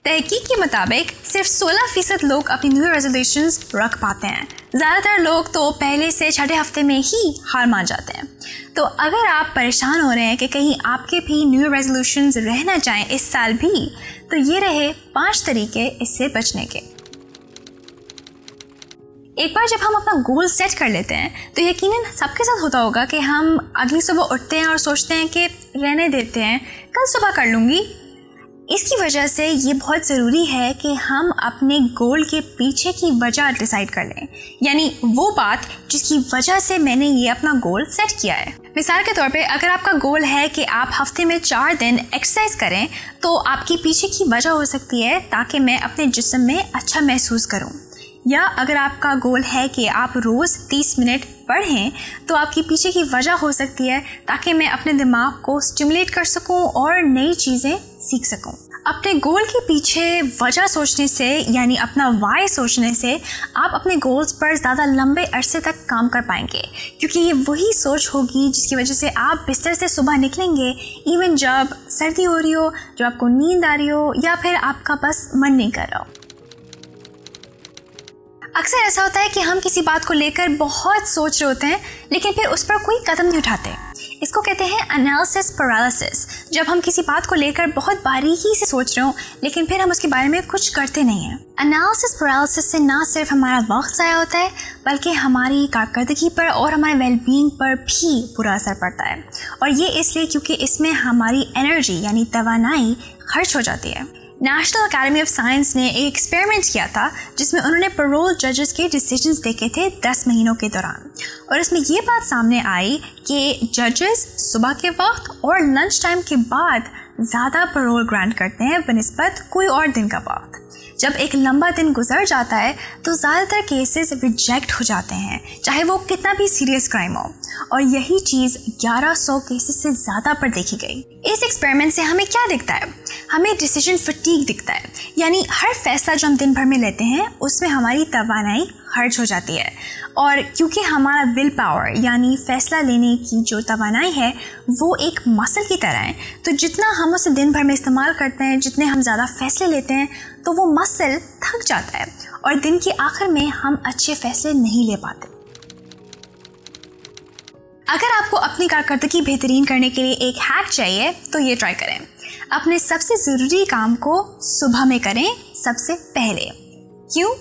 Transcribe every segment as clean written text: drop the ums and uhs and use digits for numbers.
तहकीक के मुताबिक सिर्फ 16% लोग अपनी न्यू ईयर रेजोल्यूशंस रख पाते हैं। ज़्यादातर लोग तो पहले से छठे हफ्ते में ही हार मान जाते हैं। तो अगर आप परेशान हो रहे हैं कि कहीं आपके भी न्यू ईयर रेजोल्यूशंस रह ना जाएं इस साल भी, तो ये रहे 5 तरीके इससे बचने के। एक बार जब हम अपना गोल सेट कर लेते हैं तो यकीनन सबके साथ होता होगा कि हम अगली सुबह उठते हैं और सोचते हैं कि रहने देते हैं, कल सुबह कर लूँगी। इसकी वजह से ये बहुत ज़रूरी है कि हम अपने गोल के पीछे की वजह डिसाइड कर लें, यानी वो बात जिसकी वजह से मैंने ये अपना गोल सेट किया है। मिसाल के तौर पे अगर आपका गोल है कि आप हफ्ते में 4 दिन एक्सरसाइज करें, तो आपके पीछे की वजह हो सकती है ताकि मैं अपने जिस्म में अच्छा महसूस करूं। या अगर आपका गोल है कि आप रोज़ 30 मिनट पढ़ें, तो आपकी पीछे की वजह हो सकती है ताकि मैं अपने दिमाग को स्टिमुलेट कर सकूं और नई चीज़ें सीख सकूं। अपने गोल के पीछे वजह सोचने से, यानी अपना वाई सोचने से, आप अपने गोल्स पर ज़्यादा लंबे अरसे तक काम कर पाएंगे, क्योंकि ये वही सोच होगी जिसकी वजह से आप बिस्तर से सुबह निकलेंगे इवन जब सर्दी हो रही हो, जब आपको नींद आ रही हो, या फिर आपका बस मन नहीं कर रहा हो। अक्सर ऐसा होता है कि हम किसी बात को लेकर बहुत सोच रहे होते हैं लेकिन फिर उस पर कोई कदम नहीं उठाते। इसको कहते हैं एनालिसिस पैरालिसिस। जब हम किसी बात को लेकर बहुत बारीकी से सोच रहे हो लेकिन फिर हम उसके बारे में कुछ करते नहीं हैं। एनालिसिस पैरालिसिस से ना सिर्फ हमारा वक्त ज़ाया होता है बल्कि हमारी कारकर्दगी पर और हमारे वेलबींग पर भी बुरा असर पड़ता है। और ये इसलिए क्योंकि इसमें हमारी एनर्जी यानी तवानाई खर्च हो जाती है। नेशनल अकेडमी ऑफ साइंस ने एक एक्सपेरिमेंट किया था जिसमें उन्होंने पैरोल जजेस के डिसीजंस देखे थे 10 महीनों के दौरान, और इसमें ये बात सामने आई कि जजेस सुबह के वक्त और लंच टाइम के बाद ज़्यादा पैरोल ग्रांट करते हैं बनिस्बत कोई और दिन का वक्त। जब एक लंबा दिन गुजर जाता है तो ज़्यादातर केसेस रिजेक्ट हो जाते हैं, चाहे वो कितना भी सीरियस क्राइम हो, और यही चीज़ 1100 केसेस से ज़्यादा पर देखी गई। इस एक्सपेरिमेंट से हमें क्या दिखता है? हमें डिसीजन फटीग दिखता है, यानी हर फैसला जो हम दिन भर में लेते हैं उसमें हमारी तवानाई खर्च हो जाती है। और क्योंकि हमारा विल पावर यानी फैसला लेने की जो तवानाई है वो एक मसल की तरह है, तो जितना हम उसे दिन भर में इस्तेमाल करते हैं, जितने हम ज़्यादा फैसले लेते हैं, तो वो मसल थक जाता है और दिन के आखिर में हम अच्छे फैसले नहीं ले पाते। अगर आपको अपनी कारकर्दगी बेहतरीन करने के लिए एक हैक चाहिए तो ये ट्राई करें। अपने सबसे ज़रूरी काम को सुबह में करें सबसे पहले। क्यों?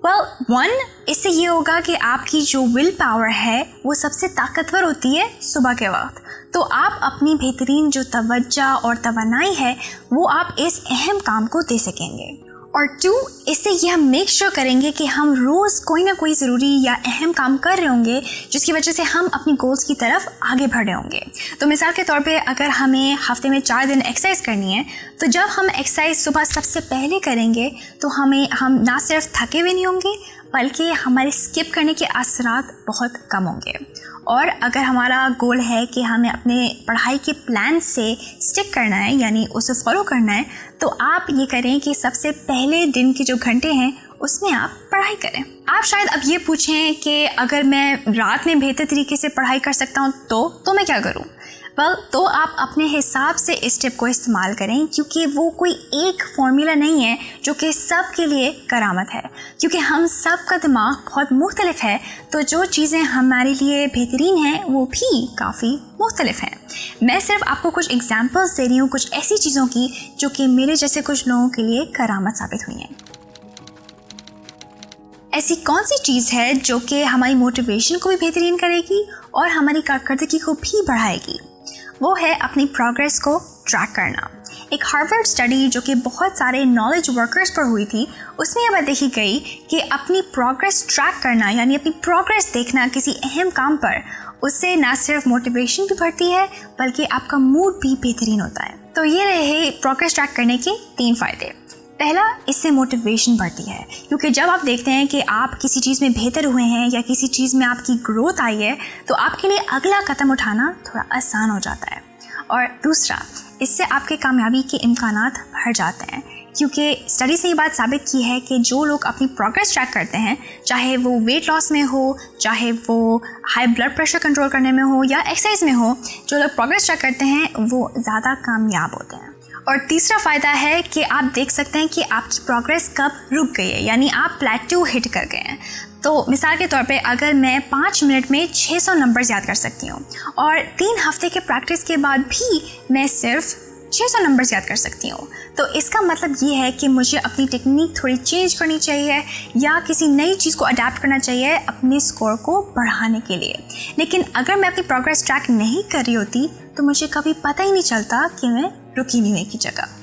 Well, इससे ये होगा कि आपकी जो विल पावर है वो सबसे ताकतवर होती है सुबह के वक्त, तो आप अपनी बेहतरीन जो तवज्जो और तवानाई है वो आप इस अहम काम को दे सकेंगे। और 2, इससे ये हम मेक श्योर करेंगे कि हम रोज़ कोई ना कोई ज़रूरी या अहम काम कर रहे होंगे जिसकी वजह से हम अपनी गोल्स की तरफ आगे बढ़ रहे होंगे। तो मिसाल के तौर पे अगर हमें हफ्ते में 4 दिन एक्सरसाइज करनी है, तो जब हम एक्सरसाइज सुबह सबसे पहले करेंगे तो हम ना सिर्फ थके हुए नहीं होंगे बल्कि हमारे स्किप करने के असरात बहुत कम होंगे। और अगर हमारा गोल है कि हमें अपने पढ़ाई के प्लान से स्टिक करना है, यानी उसे फॉलो करना है, तो आप ये करें कि सबसे पहले दिन के जो घंटे हैं उसमें आप पढ़ाई करें। आप शायद अब ये पूछें कि अगर मैं रात में बेहतर तरीके से पढ़ाई कर सकता हूँ तो मैं क्या करूँ? तो आप अपने हिसाब से इस टिप को इस्तेमाल करें, क्योंकि वो कोई एक फॉर्मूला नहीं है जो कि सब के लिए करामत है, क्योंकि हम सब का दिमाग बहुत मुख्तलिफ है, तो जो चीज़ें हमारे लिए बेहतरीन हैं वो भी काफ़ी मुख्तलिफ हैं। मैं सिर्फ आपको कुछ एग्जांपल्स दे रही हूँ, कुछ ऐसी चीज़ों की जो कि मेरे जैसे कुछ लोगों के लिए करामत साबित हुई हैं। ऐसी कौन सी चीज़ है जो कि हमारी मोटिवेशन को भी बेहतरीन करेगी और हमारी कारकर्दगी को भी बढ़ाएगी? वो है अपनी प्रोग्रेस को ट्रैक करना। एक हार्वर्ड स्टडी जो कि बहुत सारे नॉलेज वर्कर्स पर हुई थी, उसमें यह बात देखी गई कि अपनी प्रोग्रेस ट्रैक करना यानी अपनी प्रोग्रेस देखना किसी अहम काम पर, उससे ना सिर्फ मोटिवेशन भी बढ़ती है बल्कि आपका मूड भी बेहतरीन होता है। तो ये रहे प्रोग्रेस ट्रैक करने के 3 फ़ायदे। पहला, इससे मोटिवेशन बढ़ती है, क्योंकि जब आप देखते हैं कि आप किसी चीज़ में बेहतर हुए हैं या किसी चीज़ में आपकी ग्रोथ आई है, तो आपके लिए अगला कदम उठाना थोड़ा आसान हो जाता है। और दूसरा, इससे आपके कामयाबी के इम्कानात बढ़ जाते हैं, क्योंकि स्टडी से ये बात साबित की है कि जो लोग अपनी प्रोग्रेस ट्रैक करते हैं, चाहे वो वेट लॉस में हो, चाहे वो हाई ब्लड प्रेशर कंट्रोल करने में हो या एक्सरसाइज में हो, जो लोग प्रोग्रेस ट्रैक करते हैं वो ज़्यादा कामयाब होते हैं। और तीसरा फ़ायदा है कि आप देख सकते हैं कि आपकी प्रोग्रेस कब रुक गई है, यानी आप प्लेट्यू हिट कर गए हैं। तो मिसाल के तौर पे अगर मैं 5 मिनट में 600 नंबर्स याद कर सकती हूँ और 3 हफ्ते के प्रैक्टिस के बाद भी मैं सिर्फ 600 नंबर्स याद कर सकती हूँ, तो इसका मतलब ये है कि मुझे अपनी टेक्निक थोड़ी चेंज करनी चाहिए या किसी नई चीज़ को अडेप्ट करना चाहिए अपने स्कोर को बढ़ाने के लिए। लेकिन अगर मैं अपनी प्रोग्रेस ट्रैक नहीं कर रही होती तो मुझे कभी पता ही नहीं चलता कि मैं रुकी हुई एक ही जगह।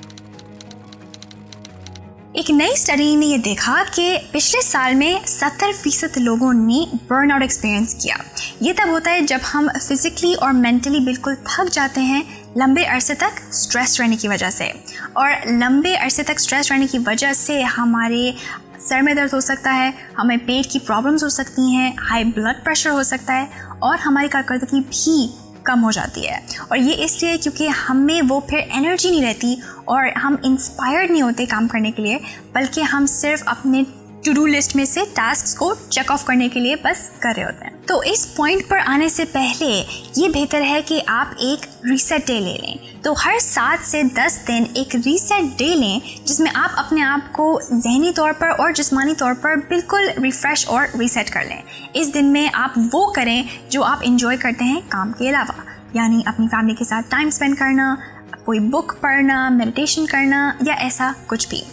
एक नई स्टडी ने ये देखा कि पिछले साल में 70% लोगों ने बर्नआउट एक्सपीरियंस किया। ये तब होता है जब हम फिजिकली और मेंटली बिल्कुल थक जाते हैं लंबे अरसे तक स्ट्रेस रहने की वजह से, और लंबे अरसे तक स्ट्रेस रहने की वजह से हमारे सर में दर्द हो सकता है, हमें पेट की प्रॉब्लम्स हो सकती हैं, हाई ब्लड प्रेशर हो सकता है और हमारी कारकर्दगी भी कम हो जाती है। और ये इसलिए क्योंकि हमें वो फिर एनर्जी नहीं रहती और हम इंस्पायर्ड नहीं होते काम करने के लिए, बल्कि हम सिर्फ अपने टू डू लिस्ट में से टास्क्स को चेक ऑफ करने के लिए बस कर रहे होते हैं। तो इस पॉइंट पर आने से पहले ये बेहतर है कि आप एक रीसेट डे ले लें। तो हर 7 से 10 दिन एक रीसेट डे लें जिसमें आप अपने आप को ज़हनी तौर पर और जिस्मानी तौर पर बिल्कुल रिफ़्रेश और रीसेट कर लें। इस दिन में आप वो करें जो आप इंजॉय करते हैं काम के अलावा, यानी अपनी फैमिली के साथ टाइम स्पेंड करना, कोई बुक पढ़ना, मेडिटेशन करना या ऐसा कुछ भी।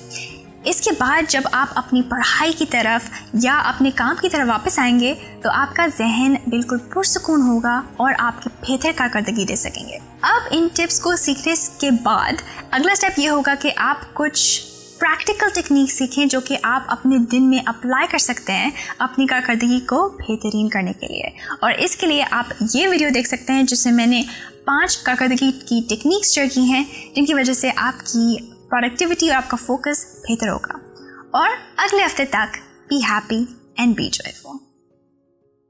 इसके बाद जब आप अपनी पढ़ाई की तरफ या अपने काम की तरफ वापस आएंगे तो आपका जहन बिल्कुल पुरसुकून होगा और आपकी बेहतर कारकर्दगी दे सकेंगे। अब इन टिप्स को सीखने के बाद अगला स्टेप ये होगा कि आप कुछ प्रैक्टिकल टेक्निक सीखें जो कि आप अपने दिन में अप्लाई कर सकते हैं अपनी कारकर्दगी को बेहतरीन करने के लिए। और इसके लिए आप ये वीडियो देख सकते हैं जिसमें मैंने 5 कारकर्दगी की टेक्निक्स शेयर की हैं जिनकी वजह से आपकी प्रोडक्टिविटी और आपका फोकस बेहतर होगा। और अगले हफ्ते तक be happy and be joyful.